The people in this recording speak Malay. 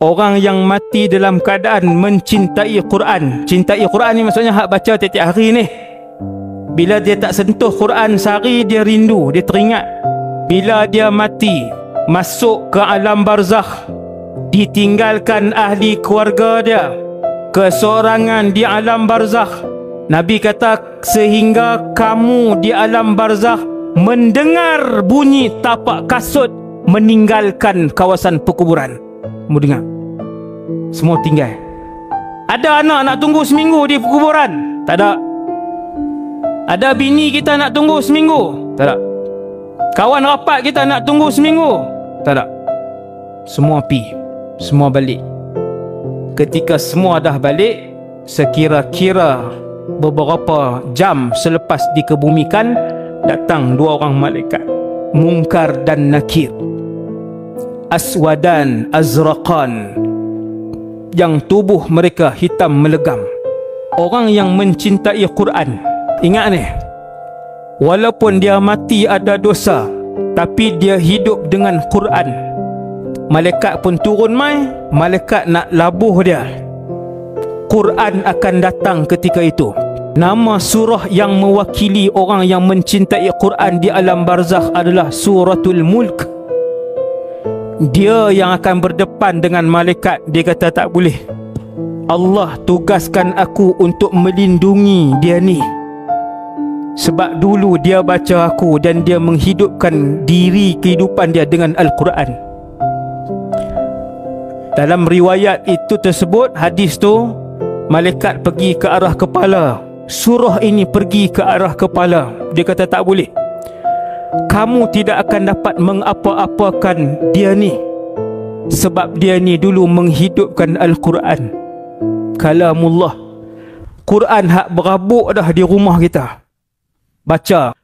orang yang mati dalam keadaan mencintai Quran. Cintai Quran ni maksudnya hak baca tiap-tiap hari ni. Bila dia tak sentuh Quran sehari, dia rindu, dia teringat. Bila dia mati, masuk ke alam barzakh, ditinggalkan ahli keluarga dia, kesorangan di alam barzakh. Nabi kata sehingga kamu di alam barzakh mendengar bunyi tapak kasut meninggalkan kawasan perkuburan. Kamu dengar? Semua tinggal. Ada anak nak tunggu seminggu di perkuburan? Tak ada. Ada bini kita nak tunggu seminggu? Tak ada. Kawan rapat kita nak tunggu seminggu? Tak ada. Semua pi, semua balik. Ketika semua dah balik, sekira-kira beberapa jam selepas dikebumikan, datang dua orang malaikat, Munkar dan Nakir, aswadan azraqan, yang tubuh mereka hitam melegam. Orang yang mencintai Quran, ingat ni, walaupun dia mati ada dosa, tapi dia hidup dengan Quran. Malaikat pun turun mai, malaikat nak labuh dia. Quran akan datang ketika itu. Nama surah yang mewakili orang yang mencintai Quran di alam barzakh adalah Suratul Mulk. Dia yang akan berdepan dengan malaikat. Dia kata tak boleh, Allah tugaskan aku untuk melindungi dia ni, sebab dulu dia baca aku dan dia menghidupkan diri kehidupan dia dengan Al-Quran. Dalam riwayat itu tersebut, hadis tu, malaikat pergi ke arah kepala, surah ini pergi ke arah kepala. Dia kata tak boleh, kamu tidak akan dapat mengapa-apakan dia ni, sebab dia ni dulu menghidupkan Al-Quran, kalamullah. Quran hak berabuk dah di rumah kita. Baca